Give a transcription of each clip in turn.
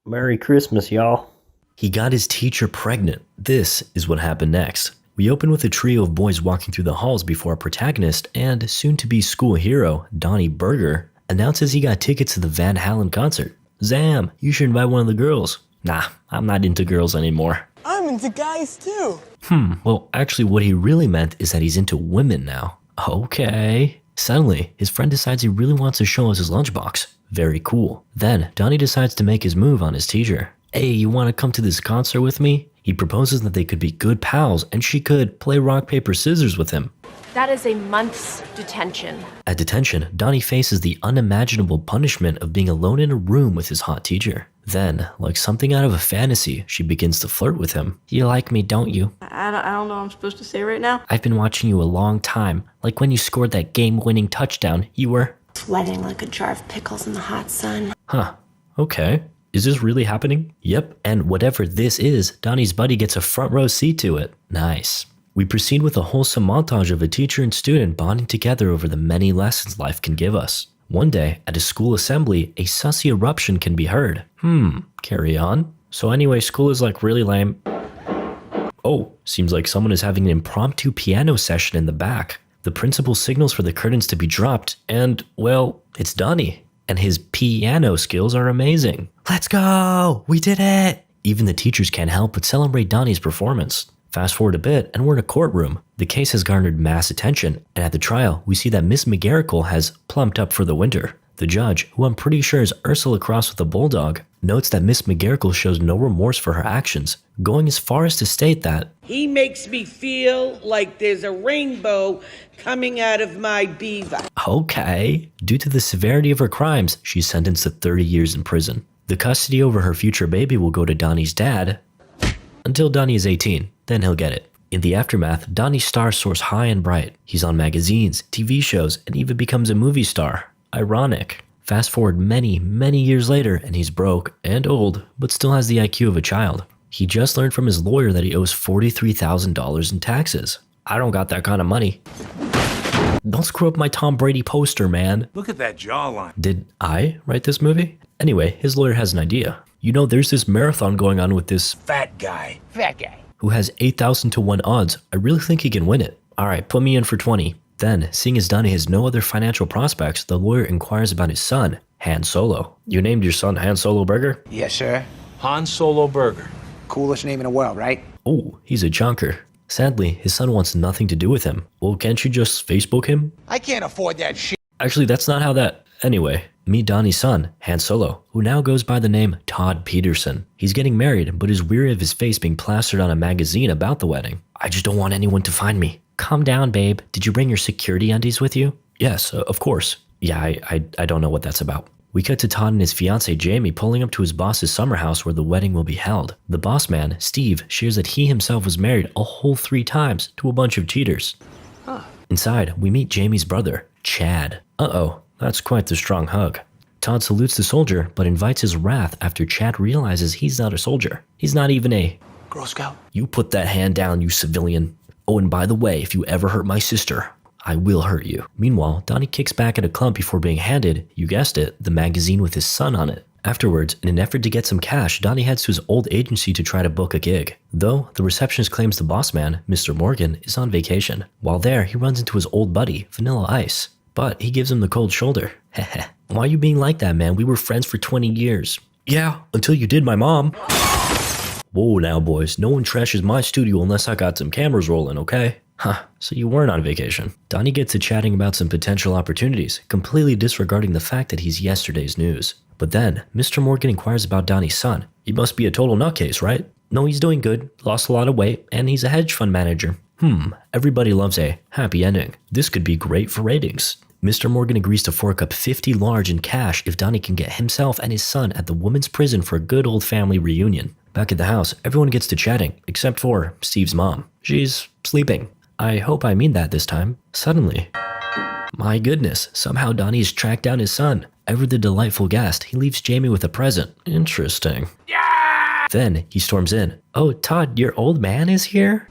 Merry Christmas, y'all. He got his teacher pregnant. This is what happened next. We open with a trio of boys walking through the halls before our protagonist and soon-to-be school hero, Donnie Berger, announces he got tickets to the Van Halen concert. Zam, you should invite one of the girls. Nah, I'm not into girls anymore. I'm into guys too. Well, actually what he really meant is that he's into women now. Okay. Suddenly, his friend decides he really wants to show us his lunchbox. Very cool. Then, Donnie decides to make his move on his teacher. Hey, you want to come to this concert with me? He proposes that they could be good pals and she could play rock, paper, scissors with him. That is a month's detention. At detention, Donnie faces the unimaginable punishment of being alone in a room with his hot teacher. Then, like something out of a fantasy, she begins to flirt with him. You like me, don't you? I don't know what I'm supposed to say right now. I've been watching you a long time. Like when you scored that game-winning touchdown, you were... Sweating like a jar of pickles in the hot sun. Huh. Okay. Is this really happening? Yep. And whatever this is, Donnie's buddy gets a front row seat to it. Nice. We proceed with a wholesome montage of a teacher and student bonding together over the many lessons life can give us. One day, at a school assembly, a sussy eruption can be heard. Carry on. So anyway, school is like really lame. Oh, seems like someone is having an impromptu piano session in the back. The principal signals for the curtains to be dropped, and, well, it's Donnie. And his piano skills are amazing. Let's go! We did it! Even the teachers can't help but celebrate Donnie's performance. Fast forward a bit, and we're in a courtroom. The case has garnered mass attention, and at the trial, we see that Miss McGarrigle has plumped up for the winter. The judge, who I'm pretty sure is Ursula Cross with a bulldog, notes that Miss McGarrigle shows no remorse for her actions, going as far as to state that he makes me feel like there's a rainbow coming out of my beaver. Okay. Due to the severity of her crimes, she's sentenced to 30 years in prison. The custody over her future baby will go to Donnie's dad until Donnie is 18. Then he'll get it. In the aftermath, Donnie's star soars high and bright. He's on magazines, TV shows, and even becomes a movie star. Ironic. Fast forward many, many years later, and he's broke and old, but still has the IQ of a child. He just learned from his lawyer that he owes $43,000 in taxes. I don't got that kind of money. Don't screw up my Tom Brady poster, man. Look at that jawline. Did I write this movie? Anyway, his lawyer has an idea. You know, there's this marathon going on with this Fat guy. who has 8,000 to 1 odds. I really think he can win it. All right, put me in for 20. Then, seeing as Donnie has no other financial prospects, the lawyer inquires about his son, Han Solo. You named your son Han Solo Burger? Yes, sir. Han Solo Burger. Coolest name in the world, right? Oh, he's a junker. Sadly, his son wants nothing to do with him. Well, can't you just Facebook him? I can't afford that shit. Actually, that's not how that... Anyway, meet Donnie's son, Han Solo, who now goes by the name Todd Peterson. He's getting married, but is weary of his face being plastered on a magazine about the wedding. I just don't want anyone to find me. Calm down, babe. Did you bring your security undies with you? Yes, of course. Yeah, I don't know what that's about. We cut to Todd and his fiancée Jamie pulling up to his boss's summer house where the wedding will be held. The boss man, Steve, shares that he himself was married a whole 3 times to a bunch of cheaters. Inside, we meet Jamie's brother, Chad. Uh-oh, that's quite the strong hug. Todd salutes the soldier, but invites his wrath after Chad realizes he's not a soldier. He's not even a Girl Scout. You put that hand down, you civilian. Oh, and by the way, if you ever hurt my sister, I will hurt you. Meanwhile, Donnie kicks back at a clump before being handed, you guessed it, the magazine with his son on it. Afterwards, in an effort to get some cash, Donnie heads to his old agency to try to book a gig. Though, the receptionist claims the boss man, Mr. Morgan, is on vacation. While there, he runs into his old buddy, Vanilla Ice. But he gives him the cold shoulder. Heh. Why are you being like that, man? We were friends for 20 years. Yeah, until you did my mom. Whoa now, boys. No one trashes my studio unless I got some cameras rolling, okay? Huh, so you weren't on vacation. Donnie gets to chatting about some potential opportunities, completely disregarding the fact that he's yesterday's news. But then, Mr. Morgan inquires about Donnie's son. He must be a total nutcase, right? No, he's doing good, lost a lot of weight, and he's a hedge fund manager. Everybody loves a happy ending. This could be great for ratings. Mr. Morgan agrees to fork up 50 large in cash if Donnie can get himself and his son at the women's prison for a good old family reunion. Back at the house, everyone gets to chatting, except for Steve's mom. She's sleeping. I hope I mean that this time. Suddenly, my goodness, somehow Donnie's tracked down his son. Ever the delightful guest, he leaves Jamie with a present. Interesting. Yeah! Then he storms in. Oh, Todd, your old man is here?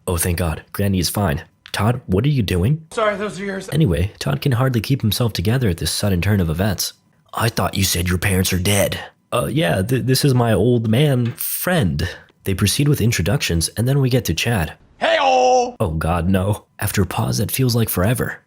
Oh, thank God. Granny is fine. Todd, what are you doing? Sorry, those are yours. Anyway, Todd can hardly keep himself together at this sudden turn of events. I thought you said your parents are dead. Yeah, this is my old man friend. They proceed with introductions, and then we get to Chad. Hey-oh! Oh god, no. After a pause that feels like forever.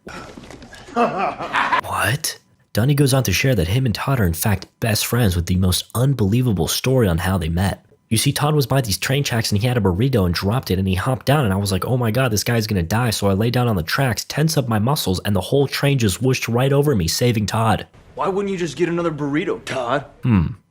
What? Donnie goes on to share that him and Todd are in fact best friends with the most unbelievable story on how they met. You see, Todd was by these train tracks and he had a burrito and dropped it and he hopped down and I was like, oh my god, this guy's gonna die. So I lay down on the tracks, tense up my muscles, and the whole train just whooshed right over me, saving Todd. Why wouldn't you just get another burrito, Todd?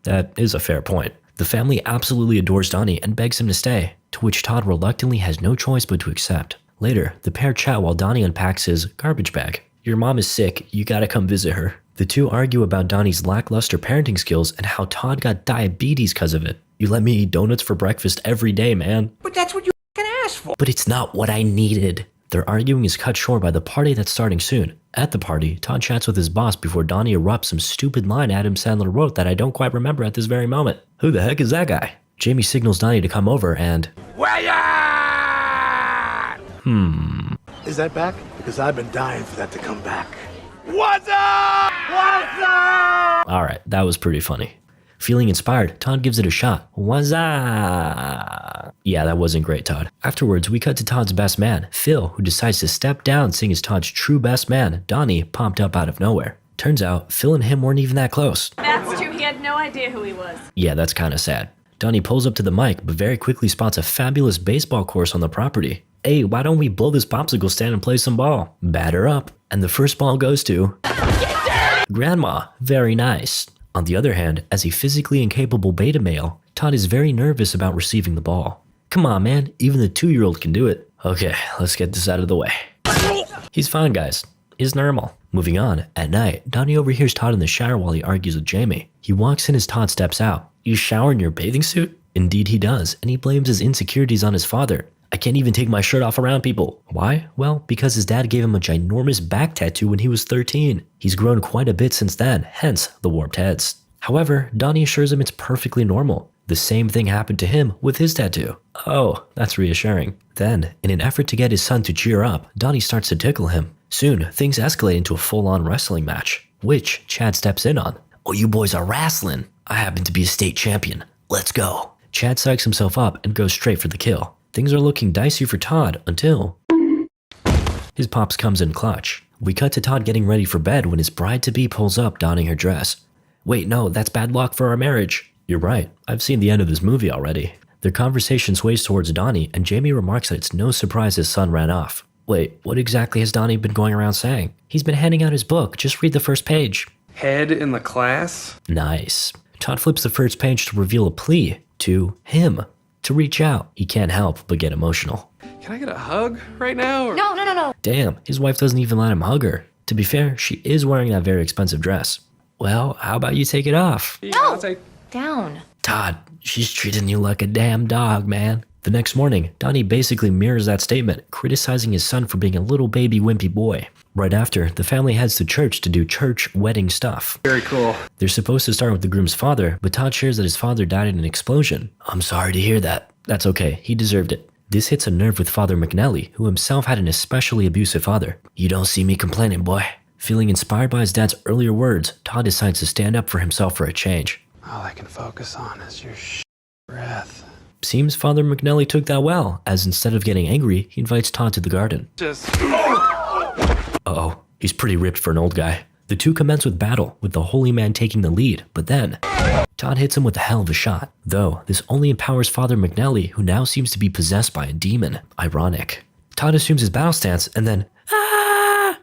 That is a fair point. The family absolutely adores Donnie and begs him to stay, to which Todd reluctantly has no choice but to accept. Later, the pair chat while Donnie unpacks his garbage bag. Your mom is sick, you gotta come visit her. The two argue about Donnie's lackluster parenting skills and how Todd got diabetes because of it. You let me eat donuts for breakfast every day, man. But that's what you fucking asked for. But it's not what I needed. Their arguing is cut short by the party that's starting soon. At the party, Todd chats with his boss before Donnie erupts some stupid line Adam Sandler wrote that I don't quite remember at this very moment. Who the heck is that guy? Jamie signals Donnie to come over and... Where ya? Is that back? Because I've been dying for that to come back. What's up? What's up? Alright, that was pretty funny. Feeling inspired, Todd gives it a shot. What's up? Yeah, that wasn't great, Todd. Afterwards, we cut to Todd's best man, Phil, who decides to step down seeing as Todd's true best man, Donnie, popped up out of nowhere. Turns out, Phil and him weren't even that close. That's true. He had no idea who he was. Yeah, that's kinda sad. Donnie pulls up to the mic, but very quickly spots a fabulous baseball course on the property. Hey, why don't we blow this popsicle stand and play some ball? Batter up. And the first ball goes to... Grandma. Very nice. On the other hand, as a physically incapable beta male, Todd is very nervous about receiving the ball. Come on, man. Even the 2-year-old can do it. Okay, let's get this out of the way. He's fine, guys. He's normal. Moving on, at night, Donnie overhears Todd in the shower while he argues with Jamie. He walks in as Todd steps out. You shower in your bathing suit? Indeed he does, and he blames his insecurities on his father. I can't even take my shirt off around people. Why? Well, because his dad gave him a ginormous back tattoo when he was 13. He's grown quite a bit since then, hence the warped heads. However, Donnie assures him it's perfectly normal. The same thing happened to him with his tattoo. Oh, that's reassuring. Then, in an effort to get his son to cheer up, Donnie starts to tickle him. Soon, things escalate into a full-on wrestling match, which Chad steps in on. Oh, you boys are wrestling. I happen to be a state champion. Let's go. Chad psychs himself up and goes straight for the kill. Things are looking dicey for Todd until... his pops comes in clutch. We cut to Todd getting ready for bed when his bride-to-be pulls up donning her dress. Wait, no, that's bad luck for our marriage. You're right, I've seen the end of this movie already. Their conversation sways towards Donnie, and Jamie remarks that it's no surprise his son ran off. Wait, what exactly has Donnie been going around saying? He's been handing out his book, just read the first page. Head in the class? Nice. Todd flips the first page to reveal a plea to him. To reach out. He can't help but get emotional. Can I get a hug right now? Or... No. Damn, his wife doesn't even let him hug her. To be fair, she is wearing that very expensive dress. Well, how about you take it off? Yeah, I'll take... Down. Todd, she's treating you like a damn dog, man. The next morning, Donnie basically mirrors that statement, criticizing his son for being a little baby wimpy boy. Right after, the family heads to church to do church wedding stuff. Very cool. They're supposed to start with the groom's father, but Todd shares that his father died in an explosion. I'm sorry to hear that. That's okay, he deserved it. This hits a nerve with Father McNally, who himself had an especially abusive father. You don't see me complaining, boy. Feeling inspired by his dad's earlier words, Todd decides to stand up for himself for a change. All I can focus on is your breath. Seems Father McNally took that well, as instead of getting angry, he invites Todd to the garden. Uh-oh, he's pretty ripped for an old guy. The two commence with battle, with the holy man taking the lead, but then... Todd hits him with a hell of a shot, though this only empowers Father McNally, who now seems to be possessed by a demon. Ironic. Todd assumes his battle stance, and then... Ah!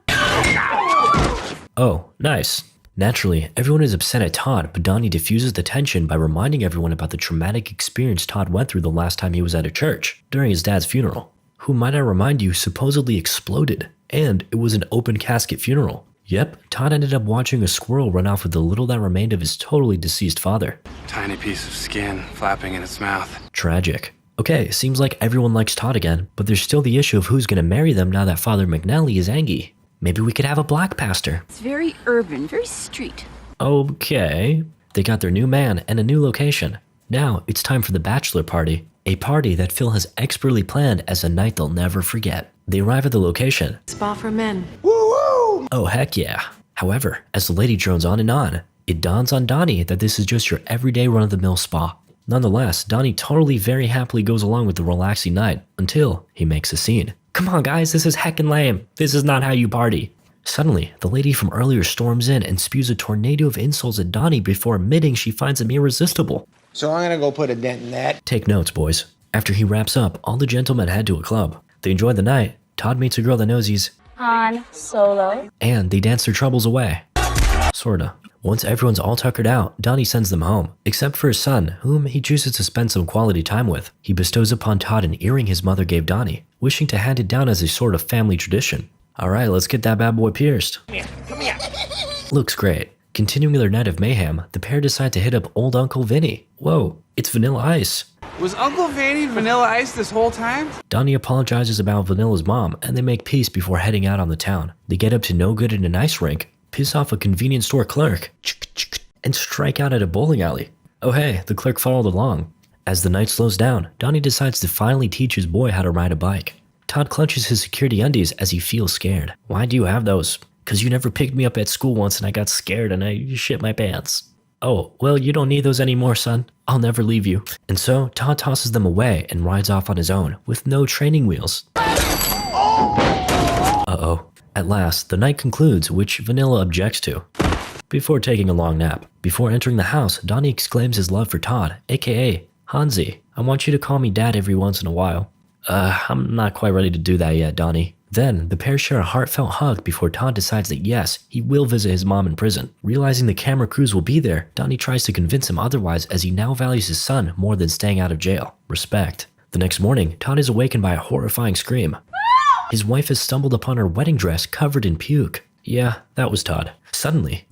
Oh, nice. Naturally, everyone is upset at Todd, but Donnie diffuses the tension by reminding everyone about the traumatic experience Todd went through the last time he was at a church, during his dad's funeral, who, might I remind you, supposedly exploded, and it was an open casket funeral. Yep, Todd ended up watching a squirrel run off with the little that remained of his totally deceased father. Tiny piece of skin flapping in its mouth. Tragic. Okay, seems like everyone likes Todd again, but there's still the issue of who's gonna marry them now that Father McNally is Angie. Maybe we could have a black pastor. It's very urban, very street. Okay. They got their new man and a new location. Now it's time for the bachelor party, a party that Phil has expertly planned as a night they'll never forget. They arrive at the location. Spa for men. Oh, heck yeah. However, as the lady drones on and on, It dawns on Donnie that this is just your everyday run-of-the-mill spa. Nonetheless, Donnie totally very happily goes along with the relaxing night until he makes a scene. Come on guys, this is heckin' lame. This is not how you party. Suddenly, the lady from earlier storms in and spews a tornado of insults at Donnie before admitting she finds him irresistible. So I'm gonna go put a dent in that. Take notes, boys. After he wraps up, all the gentlemen head to a club. They enjoy the night. Todd meets a girl that knows he's Han Solo. and they dance their troubles away. Sorta. Once everyone's all tuckered out, Donnie sends them home, except for his son, whom he chooses to spend some quality time with. He bestows upon Todd an earring his mother gave Donnie, wishing to hand it down as a sort of family tradition. Alright, let's get that bad boy pierced. Come here. Looks great. Continuing their night of mayhem, the pair decide to hit up old Uncle Vinny. Whoa, it's Vanilla Ice. Was Uncle Vanny Vanilla Ice this whole time? Donnie apologizes about Vanilla's mom, and they make peace before heading out on the town. They get up to no good in an ice rink, piss off a convenience store clerk, and strike out at a bowling alley. Oh hey, the clerk followed along. As the night slows down, Donnie decides to finally teach his boy how to ride a bike. Todd clutches his security undies as he feels scared. Why do you have those? Cause you never picked me up at school once and I got scared and I shit my pants. Oh, well you don't need those anymore, son. I'll never leave you. And so, Todd tosses them away and rides off on his own, with no training wheels. Uh-oh. At last, the night concludes, which Vanilla objects to, before taking a long nap. Before entering the house, Donnie exclaims his love for Todd, aka Hansi. I want you to call me Dad every once in a while. I'm not quite ready to do that yet, Donnie. Then, the pair share a heartfelt hug before Todd decides that yes, he will visit his mom in prison. Realizing the camera crews will be there, Donnie tries to convince him otherwise as he now values his son more than staying out of jail. Respect. The next morning, Todd is awakened by a horrifying scream. His wife has stumbled upon her wedding dress covered in puke. Yeah, that was Todd. Suddenly,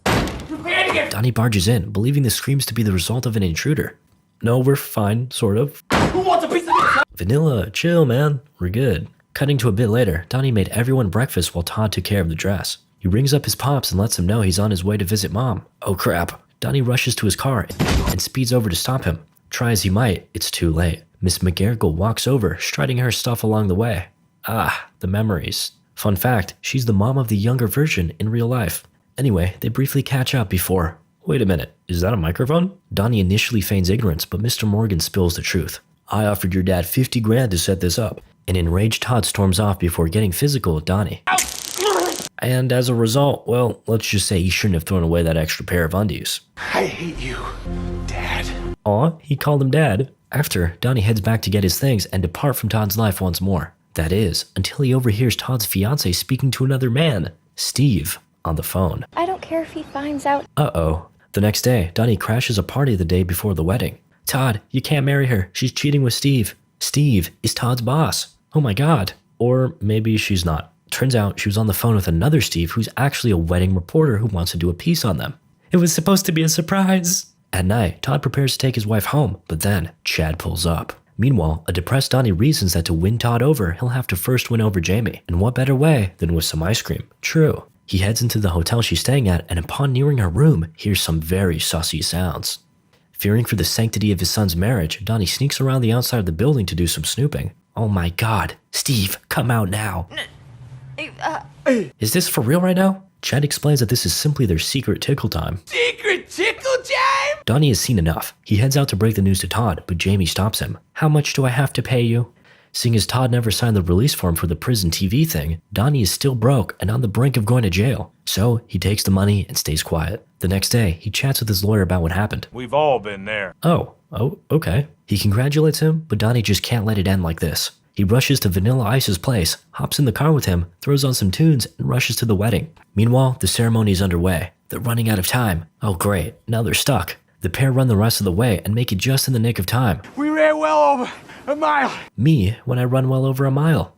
Donnie barges in, believing the screams to be the result of an intruder. No, we're fine, sort of. Who wants a piece of this? Vanilla, chill, man. We're good. Cutting to a bit later, Donnie made everyone breakfast while Todd took care of the dress. He rings up his pops and lets him know he's on his way to visit mom. Oh crap. Donnie rushes to his car and speeds over to stop him. Try as he might, it's too late. Miss McGarrigle walks over, striding her stuff along the way. Ah, the memories. Fun fact, she's the mom of the younger version in real life. Anyway, they briefly catch up before... Wait a minute, is that a microphone? Donnie initially feigns ignorance, but Mr. Morgan spills the truth. I offered your dad 50 grand to set this up. An enraged Todd storms off before getting physical with Donnie. And as a result, well, let's just say he shouldn't have thrown away that extra pair of undies. I hate you, Dad. Aw, he called him Dad. After, Donnie heads back to get his things and depart from Todd's life once more. That is, until he overhears Todd's fiancé speaking to another man, Steve, on the phone. I don't care if he finds out. Uh-oh. The next day, Donnie crashes a party the day before the wedding. Todd, you can't marry her. She's cheating with Steve. Steve is Todd's boss. Oh my god. Or maybe she's not. Turns out she was on the phone with another Steve who's actually a wedding reporter who wants to do a piece on them. It was supposed to be a surprise. At night, Todd prepares to take his wife home, but then Chad pulls up. Meanwhile, a depressed Donnie reasons that to win Todd over, he'll have to first win over Jamie. And what better way than with some ice cream? True. He heads into the hotel she's staying at and upon nearing her room, hears some very sussy sounds. Fearing for the sanctity of his son's marriage, Donnie sneaks around the outside of the building to do some snooping. Oh my god. Steve, come out now. Is this for real right now? Chad explains that this is simply their secret tickle time. Secret tickle time? Donnie has seen enough. He heads out to break the news to Todd, but Jamie stops him. How much do I have to pay you? Seeing as Todd never signed the release form for the prison TV thing, Donnie is still broke and on the brink of going to jail. So he takes the money and stays quiet. The next day, he chats with his lawyer about what happened. We've all been there. Oh, okay. He congratulates him, but Donnie just can't let it end like this. He rushes to Vanilla Ice's place, hops in the car with him, throws on some tunes, and rushes to the wedding. Meanwhile, the ceremony is underway. They're running out of time. Oh great, now they're stuck. The pair run the rest of the way and make it just in the nick of time. We ran well over a mile. Me, when I run well over a mile.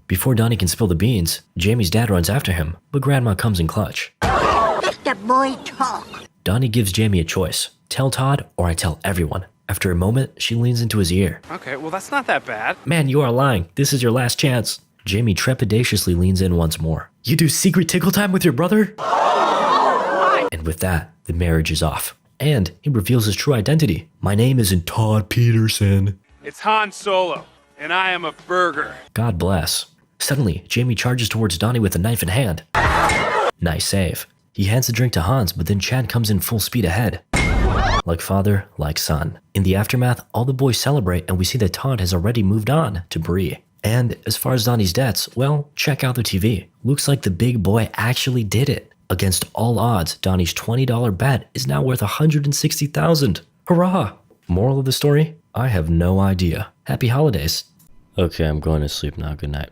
Before Donnie can spill the beans, Jamie's dad runs after him, but Grandma comes in clutch. Let the boy talk. Donnie gives Jamie a choice. Tell Todd, or I tell everyone. After a moment, she leans into his ear. Okay, well that's not that bad. Man, you are lying. This is your last chance. Jamie trepidatiously leans in once more. You do secret tickle time with your brother? And with that, the marriage is off. And he reveals his true identity. My name isn't Todd Peterson. It's Han Solo, and I am a burger. God bless. Suddenly, Jamie charges towards Donnie with a knife in hand. Nice save. He hands the drink to Hans, but then Chad comes in full speed ahead. Like father, like son. In the aftermath, all the boys celebrate and we see that Todd has already moved on to Bree. And as far as Donnie's debts, well, check out the TV. Looks like the big boy actually did it. Against all odds, Donnie's $20 bet is now worth $160,000. Hurrah! Moral of the story? I have no idea. Happy holidays. Okay, I'm going to sleep now. Good night.